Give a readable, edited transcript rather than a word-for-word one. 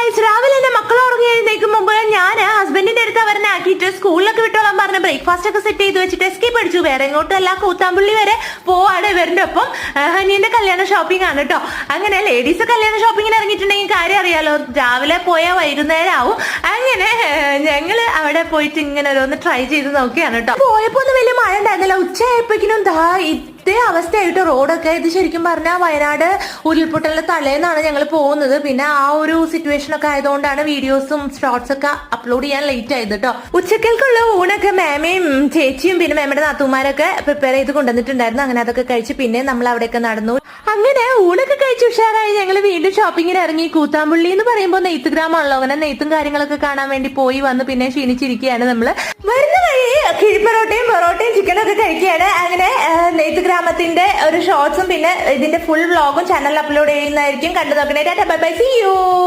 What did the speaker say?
Guys, രാവിലെ എന്റെ മക്കൾ ഉറങ്ങി എഴുന്നേക്കും മുമ്പ് ഞാൻ ഹസ്ബൻഡിന്റെ അടുത്ത് അവരെ ആക്കിയിട്ട് സ്കൂളിലൊക്കെ വിട്ടോളാൻ പറഞ്ഞ ബ്രേക്ക്ഫാസ്റ്റ് ഒക്കെ സെറ്റ് ചെയ്ത് വെച്ചിട്ട് എസ്കേപ്പ് അടിച്ചു. വേറെ എങ്ങോട്ടല്ല, കൂത്താമ്പള്ളി വരെ പോവാണ് ഇവരുടെ ഒപ്പം. ഹനിയന്റെ കല്യാണ ഷോപ്പിംഗ് ആണ് കേട്ടോ. അങ്ങനെ ലേഡീസ് കല്യാണ ഷോപ്പിങ്ങിന് ഇറങ്ങിയിട്ടുണ്ടെങ്കിൽ കാര്യം അറിയാലോ, രാവിലെ പോയാൽ വൈകുന്നേരം ആവും. അങ്ങനെ ഞങ്ങള് അവിടെ പോയിട്ട് ഇങ്ങനെ ഓരോന്ന് ട്രൈ ചെയ്ത് നോക്കിയാണ് കേട്ടോ. പോയപ്പോ ഒന്നും വലിയ മഴ ഉണ്ടായിരുന്നില്ല. ഉച്ചയായപ്പോഴേക്കും ഇതേ അവസ്ഥയായിട്ട് റോഡൊക്കെ. ഇത് ശരിക്കും പറഞ്ഞാൽ വയനാട് ഉരുൾപൊട്ടലിന്റെ തലേന്നാണ് ഞങ്ങൾ പോകുന്നത്. പിന്നെ ആ ഒരു സിറ്റുവേഷൻ ഒക്കെ ആയതുകൊണ്ടാണ് വീഡിയോസും ഷോർട്സ് ഒക്കെ അപ്ലോഡ് ചെയ്യാൻ ലേറ്റ് ആയത് കേട്ടോ. ഉച്ചക്കൽക്കുള്ള ഊണൊക്കെ മേമയും ചേച്ചിയും പിന്നെ മേമയുടെ നാത്തുമാരൊക്കെ പ്രിപ്പയർ ചെയ്ത് കൊണ്ടുവന്നിട്ടുണ്ടായിരുന്നു. അങ്ങനെ അതൊക്കെ കഴിച്ച് പിന്നെ നമ്മൾ അവിടെയൊക്കെ നടന്നു. അങ്ങനെ ഊണൊക്കെ കഴിച്ച് ഉഷാറായി ഞങ്ങൾ വീണ്ടും ഷോപ്പിങ്ങിന് ഇറങ്ങി. കൂത്താമ്പള്ളി എന്ന് പറയുമ്പോൾ നെയ്ത്ത് ഗ്രാമമാണല്ലോ. അങ്ങനെ നെയ്ത്തും കാര്യങ്ങളൊക്കെ കാണാൻ വേണ്ടി പോയി വന്ന് പിന്നെ ക്ഷീണിച്ചിരിക്കുകയാണ് നമ്മള്. വരുന്ന വഴി കിഴിപ്പൊറോട്ടയും പൊറോട്ടയും ചിക്കനൊക്കെ കഴിക്കുകയാണ്. അങ്ങനെ നെയ്ത്ത് ഗ്രാമത്തിന്റെ ഒരു ഷോർട്സും പിന്നെ ഇതിന്റെ ഫുൾ വ്ളോഗും ചാനലിൽ അപ്ലോഡ് ചെയ്യുന്നതായിരിക്കും. കണ്ടു നോക്കണേ. ടാറ്റാ ബൈ ബൈ, സീ യു.